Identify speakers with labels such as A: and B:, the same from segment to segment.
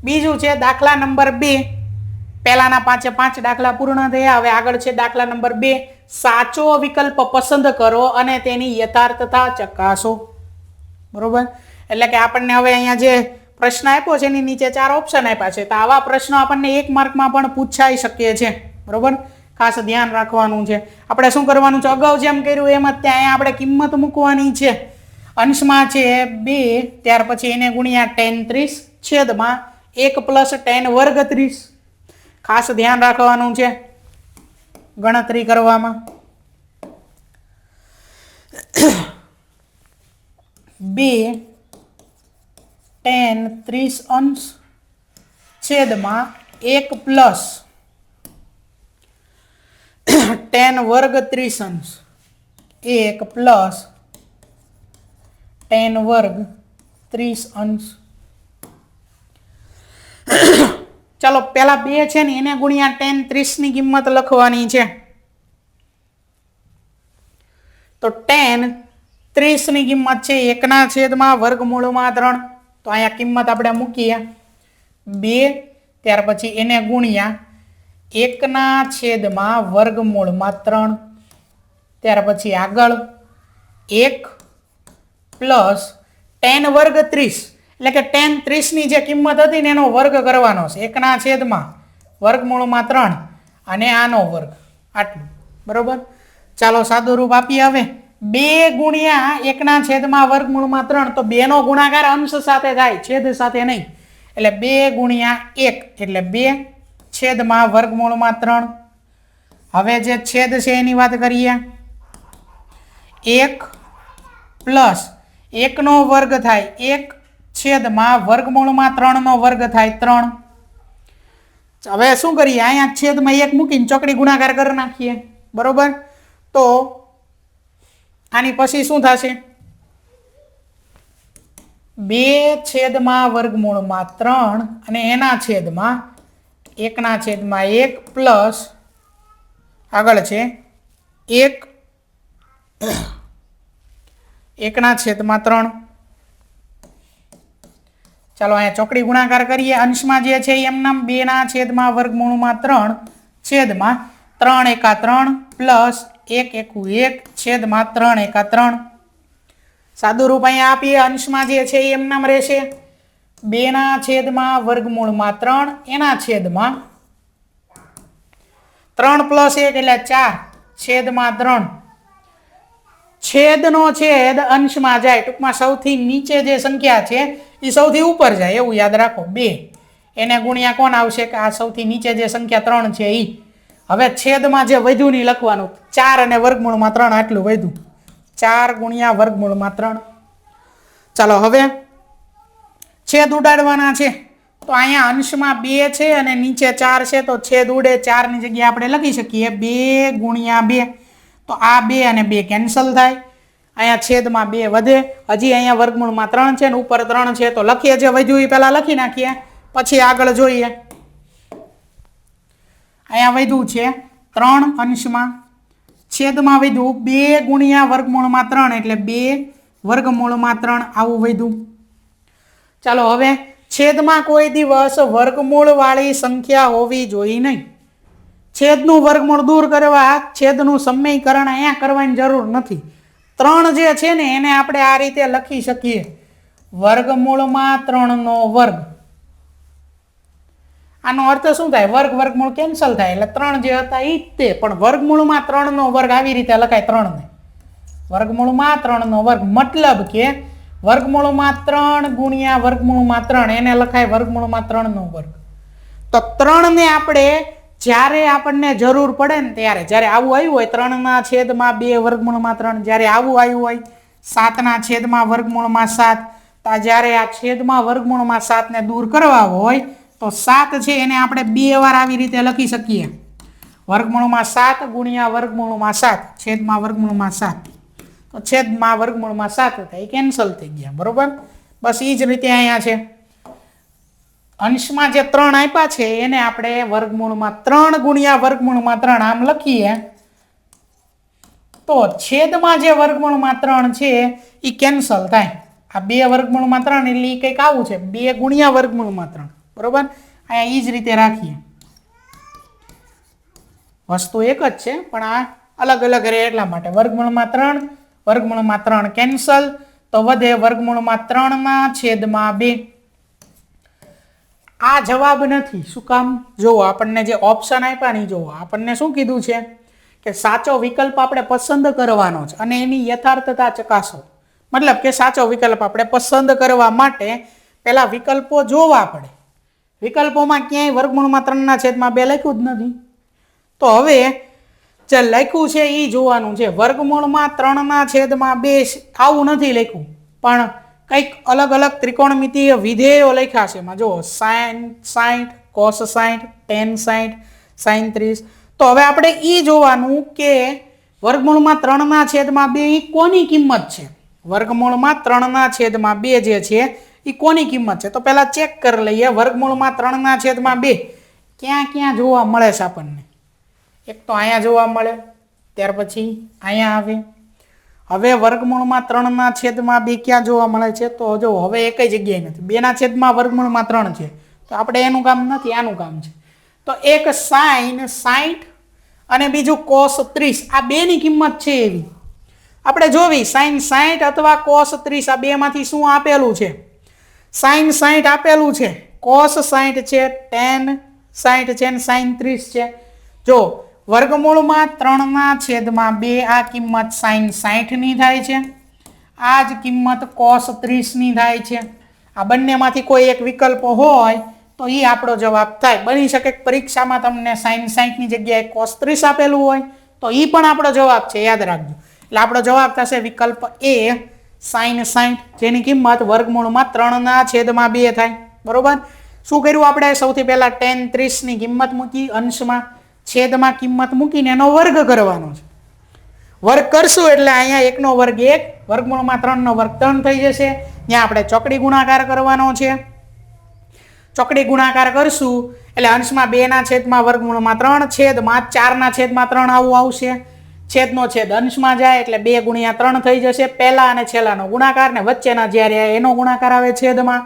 A: बीजू छे दाखला नंबर 2। पहलाना 5 दाखला पूर्ण थया। हवे आगळ छे दाखला नंबर 2। साचो विकल्प पसंद करो अने तेनी यथार्थता चकासो। बरोबर, એટલે કે આપણને હવે અહીંયા જે પ્રશ્ન આપ્યો છે એની નીચે 4 ઓપ્શન આપ્યા છે, તો આવા પ્રશ્નો આપણને 1 માર્કમાં પણ પૂછાઈ શકે છે। બરોબર, ખાસ ધ્યાન રાખવાનું છે। આપણે શું કરવાનું છે, અગાઉ જેમ કર્યું એમ જ ત્યાં આપણે કિંમત મૂકવાની છે। અંશમાં છે 2, ત્યાર પછી એને ગુણ્યા tan 30 છેદમાં 1 + tan વર્ગ 30। ખાસ ધ્યાન રાખવાનું છે ગણતરી કરવામાં। 2 tan 30 અંશ છેદમાં 1 + tan વર્ગ 30 અંશ 1 + tan વર્ગ 30 અંશ। ચાલો પેલા 2 છે ને એને ગુણ્યા tan 30 ની કિંમત લખવાની છે। તો tan 30 ની કિંમત છે 1/3। તો અહીંયા કિંમત આપણે મૂકીએ 2, ત્યાર પછી એને ગુણ્યા 1/3। ત્યાર પછી આગળ 1 + tan વર્ગ 30, એટલે કે tan 30 ની જે કિંમત હતી ને એનો વર્ગ કરવાનો છે। 1/3 અને આનો વર્ગ આટલું। બરોબર, ચાલો સાદું રૂપ આપીએ। હવે 2 ગુણ્યા 1/3 તો 2 નો ગુણાકાર અંશ સાથે થાય, છેદ સાથે નહીં, એટલે 2 ગુણ્યા 1 એટલે 2/3। હવે જે છેદ છે એની વાત કરીએ, 1 + 1 નો વર્ગ થાય 1/3 નો વર્ગ થાય 3। હવે શું કરીએ, અહીંયા છેદમાં 1 મૂકીને ચોકડી ગુણાકાર કરી નાખીએ। બરોબર, તો આની પછી શું થશે, 2/3 અને એના છેદમાં 1/1 પ્લસ આગળ છે 1/3। ચાલો અહીંયા ચોકડી ગુણાકાર કરીએ। અંશમાં જે છે એમ નામ 2/3 છેદમાં 3 એકા 3 પ્લસ 1 એકુ 1 છેદમાં 3 એકા 3। સાદું રૂપ અહીંયા આપીએ, અંશમાં જે છે એમ નામ રહેશે 2/3 એના છેદમાં 3 + 1 એટલે 4 છેદમાં 3। છેદનો છેદ અંશમાં જાય, ટૂંકમાં સૌથી નીચે જે સંખ્યા છે એ સૌથી ઉપર જાય એવું યાદ રાખો। 2 એને ગુણ્યા કોણ આવશે કે આ સૌથી નીચે જે સંખ્યા 3 છે એ। હવે છેદમાં જે વધ્યું નહીં લખવાનું, 4 અને વર્ગમૂળમાં 3 આટલું વધ્યું, 4 ગુણ્યા વર્ગમૂળમાં 3। ચાલો હવે છેદ ઉડાડવાના છે, તો અહીંયા અંશમાં 2 છે અને નીચે 4 છે, તો છેદ ઉડે 4 ની જગ્યાએ આપણે લખી શકીએ 2 ગુણ્યા 2। તો આ 2 અને 2 કેન્સલ થાય, અહીંયા છેદમાં 2 વધે, હજી અહીંયા વર્ગમૂળમાં 3 છે ને ઉપર 3 છે, તો લખીએ જે વધ્યું એ પહેલા લખી નાખીએ, પછી આગળ જોઈએ। અહીંયા વધ્યું છે 3 અંશમાં, છેદમાં વધ્યું 2 ગુણ્યા વર્ગમૂળમાં 3 એટલે 2 વર્ગમૂળમાં 3 આવું વધ્યું। ચાલો હવે છેદમાં કોઈ દિવસ વર્ગમૂળ વાળી સંખ્યા હોવી જોઈએ નહીં। છેદનું વર્ગમૂળ દૂર કરવા છેદનું સમીકરણ અહીંયા કરવાની જરૂર નથી। 3 જે છે ને એને આપણે આ રીતે લખી શકીએ, વર્ગમૂળમાં 3 નો વર્ગ। આનો અર્થ શું થાય, વર્ગમૂળ કેન્સલ થાય એટલે 3 જે હતા એ જ તે, પણ વર્ગમૂળમાં 3 નો વર્ગ આવી રીતે લખાય, 3 ને વર્ગમૂળમાં 3 નો વર્ગ, મતલબ કે વર્ગમૂળમાં 3 ગુણ્યા વર્ગમૂળમાં 3 એને લખાય વર્ગમૂળમાં 3 નો વર્ગ। તો 3 ને આપણે જ્યારે આપણને જરૂર પડે ને ત્યારે, જ્યારે આવું આવ્યું હોય 3/2 વર્ગમૂળમાં 3, જ્યારે આવું આવ્યું હોય 7/2 વર્ગમૂળમાં 7, તો જ્યારે આ છેદમાં વર્ગમૂળમાં 7 ને દૂર કરવા હોય તો 7 છે એને આપણે 2 વાર આવી રીતે લખી શકીએ, વર્ગમૂળમાં 7 ગુણ્યા વર્ગમૂળમાં 7 છેદમાં વર્ગમૂળમાં 7, તો છેદમાં વર્ગમૂળમાં 7 થાય, કેન્સલ થઈ ગયા। બરોબર, બસ એ જ રીતે અહીંયા છે અંશમાં જે 3 આપ્યા છે એને આપણે વર્ગમૂળમાં 3 ગુણ્યા વર્ગમૂળમાં 3 આમ લખીએ, તો છેદમાં જે વર્ગમૂળમાં 3 છે એ કેન્સલ થાય। આ 2 વર્ગમૂળમાં 3 એટલે એ કંઈક આવું છે, 2 ગુણ્યા વર્ગમૂળમાં 3, બરોબર, અહીંયા એ જ રીતે રાખીએ, વસ્તુ એક જ છે પણ આ અલગ અલગ રહે એટલા માટે. વર્ગમૂળમાં 3, વર્ગમૂળમાં 3 કેન્સલ, તો વધે વર્ગમૂળમાં 3/2. આ જવાબ નથી. શું કામ? જુઓ, આપણને જે ઓપ્શન આપ્યા નહીં, જુઓ આપણને શું કીધું છે કે સાચો વિકલ્પ આપણે પસંદ કરવાનો છે અને એની યથાર્થતા ચકાસો. મતલબ કે સાચો વિકલ્પ આપણે પસંદ કરવા માટે પહેલા વિકલ્પો જોવા પડે. વિકલ્પોમાં ક્યાંય વર્ગમૂળમાં 3/2 લખ્યું જ નથી. તો હવે જે લખ્યું છે એ જોવાનું છે. વર્ગમૂળમાં 3/2 આવું નથી લખ્યું, પણ કંઈક અલગ અલગ ત્રિકોણમિતિય વિધેયો લખ્યા છે. એમાં જુઓ sin 60, cos 60, tan 60, sin 30. તો હવે આપણે એ જોવાનું કે વર્ગમૂળમાં 3/2 એ કોની કિંમત છે. વર્ગમૂળમાં 3/2 જે છે એ કોની કિંમત છે? તો પહેલા ચેક કરી લઈએ. વર્ગમૂળમાં 3/2 ક્યાં ક્યાં જોવા મળે છે આપણને? એક તો અહીંયા જોવા મળે, ત્યાર પછી અહીંયા આવે. હવે વર્ગમૂળમાં 3/2 ક્યાં જોવા મળે છે? તો જો હવે એક જગ્યાએ નથી, 2/3 વર્ગમૂળમાં 3 છે. તો આપણે એનું કામ નથી, આનું કામ છે. તો એક sin 60 અને બીજું cos 30, આ બેની કિંમત છે એવી આપણે જોવી. sin 60 અથવા cos 30 આ બેમાંથી શું આપેલું છે? sin 60 આપેલું છે, cos 60 છે, tan 60 છે અને sin 30 છે. જો વર્ગમૂળમાં 3/2 આ કિંમત sin 60 ની થાય છે, આ જ કિંમત cos 30 ની થાય છે. આ બંનેમાંથી કોઈ એક વિકલ્પ હોય તો એ આપણો જવાબ થાય. બની શકે પરીક્ષામાં તમને sin 60 ની જગ્યાએ cos 30 આપેલું હોય તો એ પણ આપણો જવાબ છે, યાદ રાખજો. એટલે આપણો જવાબ થશે વિકલ્પ એ sin 60, જેની કિંમત વર્ગમૂળમાં 3/2 થાય. બરોબર. શું કર્યું આપણે? સૌથી પહેલા tan 30 ની કિંમત મૂકી, અંશમાં છેદમાં કિંમત મૂકીને એનો વર્ગ કરવાનો છે. વર્ગ કરશું એટલે અહીંયા 1 નો વર્ગ 1, વર્ગમૂળમાં 3 નો વર્ગ 3 થઈ જશે. ત્યાં આપણે ચોકડી ગુણાકાર કરવાનો છે. ચોકડી ગુણાકાર કરશું એટલે અંશમાં 2/3 વર્ગમૂળમાં 3, છેદમાં 4/3 આવું આવશે. છેદનો છેદ અંશમાં જાય એટલે 2 × 3 થઈ જશે. પહેલા અને છેલ્લાનો ગુણાકાર ને વચ્ચેના જ્યારે એનો ગુણાકાર આવે છેદમાં,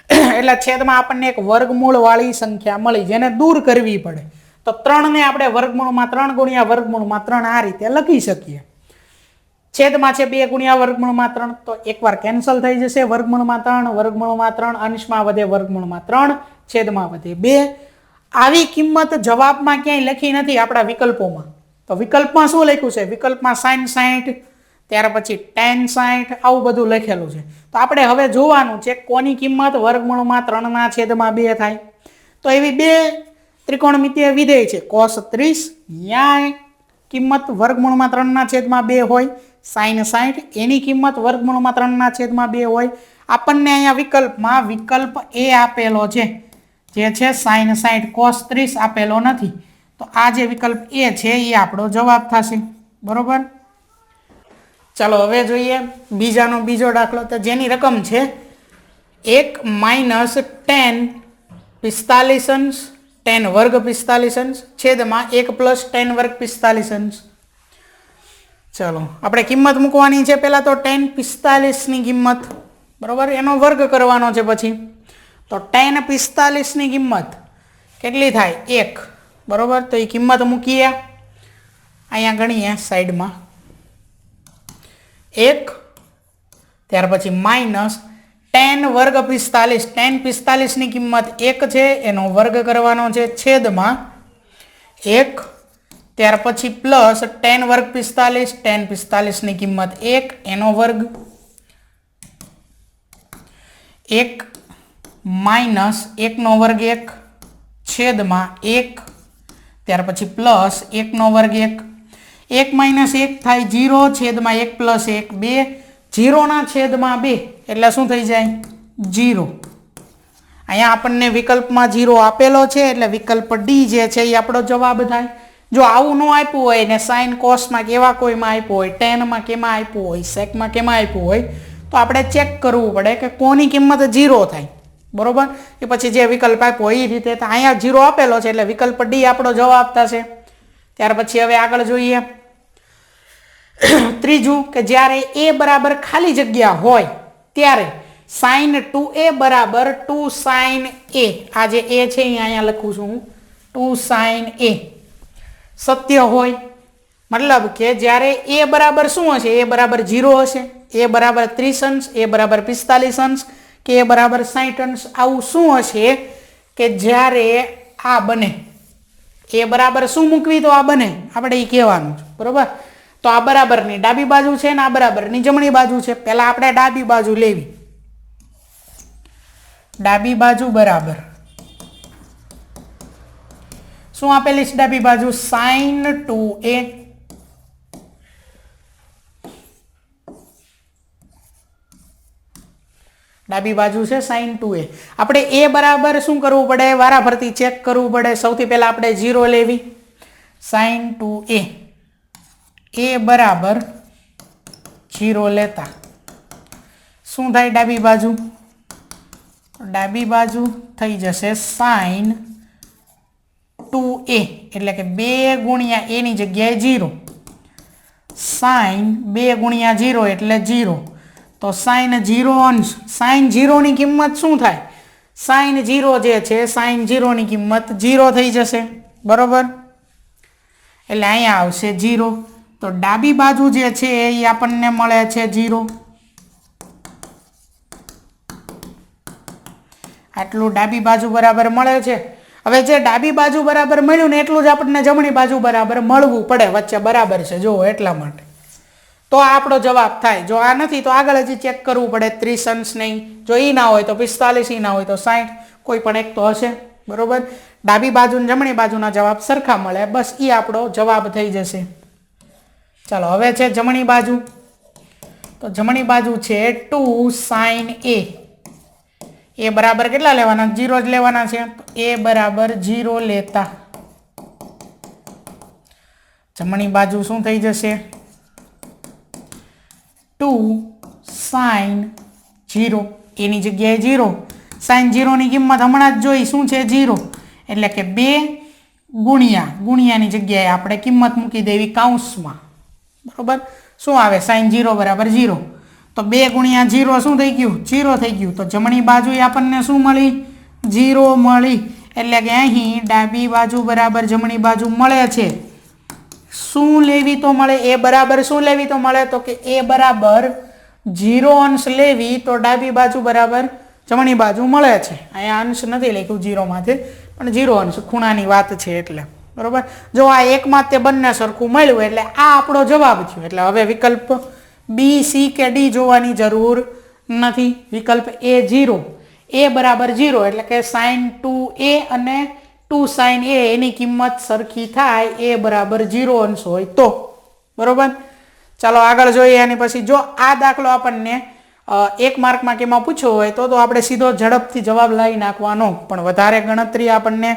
A: એટલે છેદમાં આપણને એક વર્ગમૂળ વાળી સંખ્યા મળી જેને દૂર કરવી પડે. તો 3 ને આપણે વર્ગમૂળમાં 3 × વર્ગમૂળમાં 3 આ રીતે લખી શકીએ. છેદમાં છે 2 × વર્ગમૂળમાં 3, તો એકવાર કેન્સલ થઈ જશે. વર્ગમૂળમાં 3, વર્ગમૂળમાં 3, અંશમાં વધે વર્ગમૂળમાં 3, છેદમાં વધે 2. આવી કિંમત જવાબમાં ક્યાંય લખી નથી આપણા વિકલ્પોમાં. તો વિકલ્પમાં શું લખ્યું છે? વિકલ્પમાં sin 60, ત્યાર પછી tan 60 આવું બધું લખેલું છે. તો આપણે હવે જોવાનું છે કોની કિંમત વર્ગમૂળમાં 3/2 થાય. તો એવી બે ત્રિકોણમિતિય વિધેય છે. cos 30 ન્યાય કિંમત વર્ગમૂળમાં 3/2 હોય, sin 60 એની કિંમત વર્ગમૂળમાં 3/2 હોય. આપણને અહીંયા વિકલ્પમાં વિકલ્પ એ આપેલો છે જે છે sin 60, cos 30 આપેલો નથી. તો આ જે વિકલ્પ એ છે એ આપણો જવાબ થશે. બરોબર. ચાલો હવે જોઈએ બીજો દાખલો. તો જેની રકમ છે 1 - tan 45 અંશ tan વર્ગ 45 અંશ છેદમાં 1 + tan વર્ગ 45 અંશ. ચાલો આપણે કિંમત મૂકવાની છે. પહેલા તો tan 45 ની કિંમત, બરોબર, એનો વર્ગ કરવાનો છે. પછી તો tan 45 ની કિંમત કેટલી થાય? 1. બરોબર. તો એ કિંમત મૂકીએ, અહીંયા ગણીએ સાઈડમાં 1, ત્યાર પછી માઇનસ tan વર્ગ 45. tan 45 ની કિંમત 1 છે, એનો વર્ગ કરવાનો છે, છેદમાં 1, ત્યાર પછી પ્લસ tan વર્ગ 45. tan 45 ની કિંમત 1, એનો વર્ગ 1 માઇનસ 1 નો વર્ગ 1 છેદમાં 1, ત્યાર પછી પ્લસ 1 નો વર્ગ 1. 1 માઇનસ 1 થાય 0, છેદમાં 1 + 1 2, 0 ના છેદમાં 2 એટલે શું થઈ જાય? 0. અહીંયા આપણને વિકલ્પમાં 0 આપેલો છે એટલે વિકલ્પ ડી જે છે એ આપણો જવાબ થાય. જો આવું ન આપ્યું હોય ને sin cosમાં કેવા કોઈમાં આપ્યું હોય, tanમાં કેમાં આપ્યું હોય, secમાં કેમાં આપ્યું હોય, તો આપણે ચેક કરવું પડે કે કોની કિંમત 0 થાય. બરોબર. એ પછી જે વિકલ્પ આપ્યો એ રીતે. તો અહીંયા 0 આપેલો છે એટલે વિકલ્પ ડી આપણો જવાબ થશે. ત્યાર પછી હવે આગળ જોઈએ ત્રીજું, કે જ્યારે a બરાબર ખાલી જગ્યા હોય ત્યારે સાઇન 2a બરાબર 2 સાઇન a. આ જે a છે અહીંયા લખું છું હું 2 સાઇન a સત્ય હોય, મતલબ કે જ્યારે a બરાબર શું હશે? a બરાબર 0 હશે, a બરાબર 30 અંશ, a બરાબર 45 અંશ કે a બરાબર 60 અંશ. આવું શું હશે કે જ્યારે આ બને, a બરાબર શું મૂકવી તો આ બને, આપણે એ કહેવાનું છે, બરોબર? તો આ બરાબરની ડાબી બાજુ છે ને આ બરાબરની જમણી બાજુ છે. પહેલા આપણે ડાબી બાજુ લેવી. ડાબી બાજુ બરાબર શું આપેલી છે? ડાબી બાજુ સાઇન 2a. ડાબી બાજુ છે સાઇન 2a. આપણે a બરાબર શું કરવું પડે? વારાફરતી ચેક કરવું પડે. સૌથી પહેલા આપણે 0 લેવી. સાઇન 2a a બરાબર 0 લેતા શું થાય? ડાબી બાજુ, ડાબી બાજુ થઈ જશે સાઇન 2a એટલે કે 2 ગુણ્યા a ની જગ્યાએ 0. સાઇન 2 ગુણ્યા 0 એટલે 0. તો સાઇન 0 અંશ, સાઇન 0 ની કિંમત શું થાય? સાઇન 0 જે છે સાઇન 0 ની કિંમત 0 થઈ જશે, બરોબર? એટલે અહીંયા આવશે 0. તો ડાબી બાજુ જે છે એ આપણને મળે છે 0. આટલું ડાબી બાજુ બરાબર મળે છે. હવે જે ડાબી બાજુ બરાબર મળ્યું ને એટલું જ આપણને જમણી બાજુ બરાબર મળવું પડે. વચ્ચે બરાબર છે જુઓ એટલા માટે. તો આ આપણો જવાબ થાય. જો આ નથી તો આગળ હજી ચેક કરવું પડે 30 અંશ નહીં. જો એ ના હોય તો 45, ના હોય તો 60, કોઈ પણ એક તો હશે, બરોબર? ડાબી બાજુ ને જમણી બાજુના જવાબ સરખા મળે, બસ એ આપણો જવાબ થઈ જશે. ચાલો હવે છે જમણી બાજુ. તો જમણી બાજુ છે 2 સાઇન a. a બરાબર કેટલા લેવાના? 0 જ લેવાના છે. તો a બરાબર 0 લેતા જમણી બાજુ શું થઈ જશે? 2 સાઇન 0. a ની જગ્યાએ 0. સાઇન 0 ની કિંમત હમણાં જ જોઈ શું છે? 0. એટલે કે 2 ગુણ્યાની જગ્યાએ આપણે કિંમત મૂકી દેવી કૌંસમાં, બરોબર? શું આવે? સાઇન 0 બરાબર 0. તો 2 ગુણ્યા 0 શું થઈ ગયું? 0 થઈ ગયું. તો જમણી બાજુ આપણને શું મળી? 0 મળી. એટલે કે અહીં ડાબી બાજુ બરાબર જમણી બાજુ મળે છે. શું લેવી તો મળે? a બરાબર શું લેવી તો મળે? તો કે a બરાબર 0 અંશ લેવી તો ડાબી બાજુ બરાબર જમણી બાજુ મળે છે. અહીંયા અંશ નથી લખ્યું 0 માંથી, પણ 0 અંશ ખૂણાની વાત છે એટલે, બરોબર? જો આ એકમાં તે બંને સરખું મળ્યું એટલે આ આપણો જવાબ થયો. એટલે હવે વિકલ્પ બી, સી કે ડી જોવાની જરૂર નથી. વિકલ્પ એ 0, a બરાબર 0 એટલે કે સાઇન 2a અને 2 સાઇન a એની કિંમત સરખી થાય, a બરાબર 0 અંશ હોય તો, બરોબર? ચાલો આગળ જોઈએ. અને પછી જો આ દાખલો આપણને 1 માર્કમાં કેમાં પૂછ્યો હોય તો આપણે સીધો ઝડપથી જવાબ લાવી નાખવાનો, પણ વધારે ગણતરી આપણને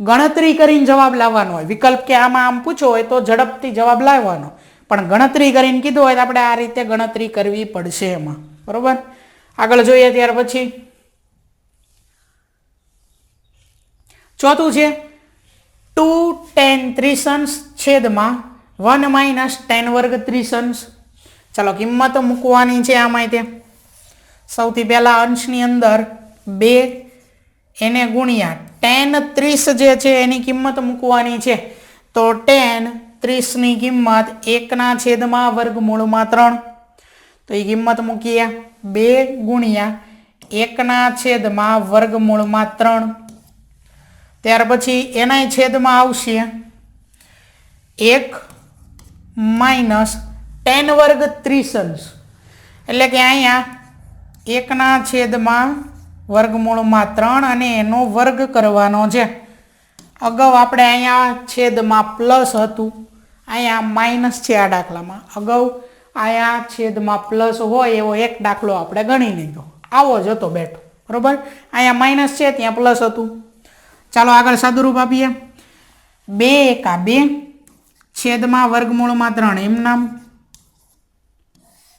A: ગણતરી કરીને જવાબ લાવવાનો હોય. વિકલ્પ કે આમાં આમ પૂછ્યો હોય તો ઝડપથી જવાબ લાવવાનો, પણ ગણતરી કરીને કીધું હોય તો આપણે આ રીતે ગણતરી કરવી પડશે એમાં, બરોબર? આગળ જોઈએ. ત્યાર પછી ચોથું છે 2 tan 30 અંશ છેદમાં 1 માઇનસ tan વર્ગ 30 અંશ. ચાલો કિંમત મૂકવાની છે આમાં. તે સૌથી પહેલા અંશની અંદર 2 એને ગુણ્યા tan 30 જે છે એની કિંમત મૂકવાની છે. તો tan 30 ની કિંમત 1 છેદમાં વર્ગમૂળમાં 3. તો એ કિંમત મૂકીએ 2 ગુણ્યા 1 છેદમાં વર્ગમૂળમાં 3. ત્યાર પછી એના છેદમાં આવશે 1 માઇનસ tan વર્ગ 30 અંશ. એટલે કે અહીંયા 1 છેદમાં વર્ગમૂળમાં 3 અને એનો વર્ગ કરવાનો છે. અગાઉ આપણે અહીંયા છેદમાં પ્લસ હતું, અહીંયા માઇનસ છે આ દાખલામાં. અગાઉ અહીંયા છેદમાં પ્લસ હોય એવો એક દાખલો આપણે ગણી લીધો, આવો જ હતો બેઠો, બરોબર? અહીંયા માઇનસ છે, ત્યાં પ્લસ હતું. ચાલો આગળ સાદુરૂપ આપીએ. 2 × 2 છેદમાં વર્ગમૂળમાં 3 એમ નામ.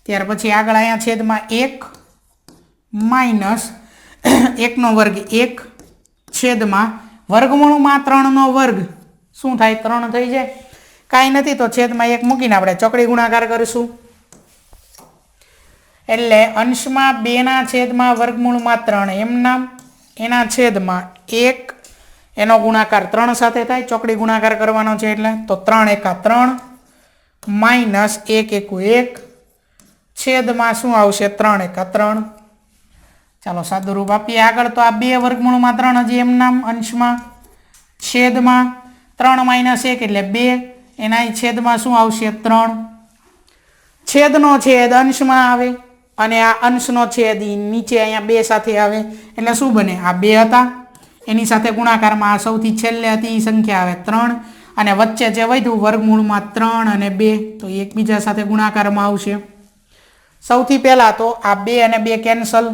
A: ત્યાર પછી આગળ અહીંયા છેદમાં 1 માઇનસ 1 વર્ગ 1 છેદમાં વર્ગમૂળમાં 3 વર્ગ શું થાય? 3 થઈ જાય. કાંઈ નથી તો છેદમાં 1 મૂકીને આપણે ચોકડી ગુણાકાર કરીશું. એટલે અંશમાં 2ના છેદમાં વર્ગમૂળમાં 3 એમ નામ, એના છેદમાં 1 એનો ગુણાકાર 3 સાથે થાય, ચોકડી ગુણાકાર કરવાનો છે એટલે તો 3 એકા 3 માઇનસ 1 એકુ 1 છેદમાં શું આવશે 3 એકા 3. ચાલો સાદું રૂપ આપીએ આગળ. તો આ 2 વર્ગમૂળમાં 3 હજી એમ નામ અંશમાં, છેદમાં 3 માઇનસ 1 એટલે 2 એના છેદમાં શું આવશે 3. છેદનો છેદ અંશમાં આવે અને આ અંશનો છેદ નીચે અહીંયા 2 સાથે આવે એટલે શું બને, આ 2 હતા એની સાથે ગુણાકારમાં આ સૌથી છેલ્લે હતી એ સંખ્યા આવે 3 અને વચ્ચે જે વધ્યું વર્ગમૂળમાં 3 અને 2 તો એકબીજા સાથે ગુણાકારમાં આવશે. સૌથી પહેલાં તો આ 2 અને 2 કેન્સલ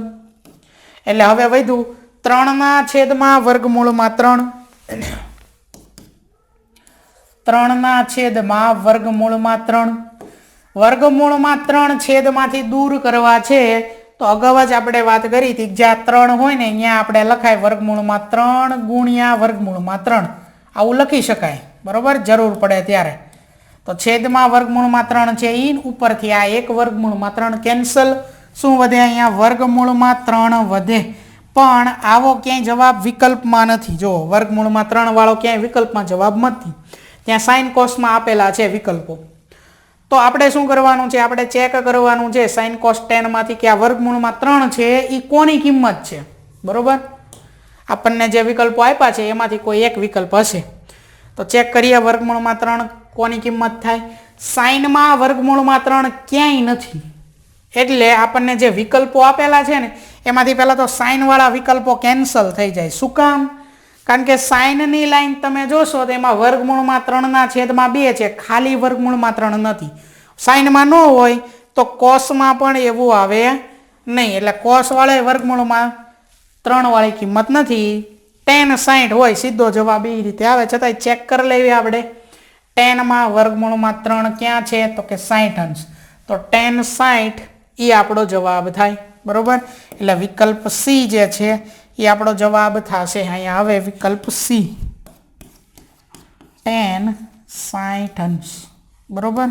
A: એટલે હવે વધ્યું 3ના છેદમાં વર્ગમૂળમાં 3, 3ના છેદમાં વર્ગમૂળમાં 3. વર્ગમૂળમાં 3 છેદમાંથી દૂર કરવા છે તો અગાઉ જ આપણે વાત કરી હતી જ્યાં 3 હોય ને ત્યાં આપણે લખાય વર્ગમૂળમાં 3 ગુણ્યા વર્ગમૂળમાં 3 આવું લખી શકાય, બરોબર, જરૂર પડે ત્યારે. તો છેદમાં વર્ગમૂળમાં 3 છે એ ઉપરથી આ 1 વર્ગમૂળમાં 3 કેન્સલ, શું વધે અહીંયા વર્ગમૂળમાં 3 વધે. પણ આવો ક્યાંય જવાબ વિકલ્પમાં નથી. જો વર્ગમૂળમાં 3 વાળો ક્યાંય વિકલ્પમાં જવાબ નથી, ત્યાં સાઇન કોસમાં આપેલા છે વિકલ્પો. તો આપણે શું કરવાનું છે, આપણે ચેક કરવાનું છે સાઇન કોસ ટેનમાંથી કે આ વર્ગમૂળમાં 3 છે એ કોની કિંમત છે, બરોબર. આપણને જે વિકલ્પો આપ્યા છે એમાંથી કોઈ એક વિકલ્પ હશે તો ચેક કરીએ વર્ગમૂળમાં 3 કોની કિંમત થાય. સાઇનમાં વર્ગમૂળમાં 3 ક્યાંય નથી એટલે આપણને જે વિકલ્પો આપેલા છે ને એમાંથી પહેલાં તો સાઇનવાળા વિકલ્પો કેન્સલ થઈ જાય. શું કામ? કારણ કે સાઇનની લાઈન તમે જોશો તો એમાં વર્ગમૂળમાં 3ના છેદમાં 2 છે, ખાલી વર્ગમૂળમાં 3 નથી. સાઇનમાં ન હોય તો કોસમાં પણ એવું આવે નહીં, એટલે કોસવાળા વર્ગમૂળમાં 3 વાળી કિંમત નથી. tan 60 હોય સીધો જવાબ એ રીતે આવે. છતાંય ચેક કરી લેવી આપણે tanમાં વર્ગમૂળમાં 3 ક્યાં છે તો કે 60 અંશ, તો tan 60 એ આપણો જવાબ થાય, બરોબર. એટલે વિકલ્પ સી જે છે એ આપણો જવાબ થશે. અહીંયા હવે વિકલ્પ સી tan 60 અંશ, બરોબર.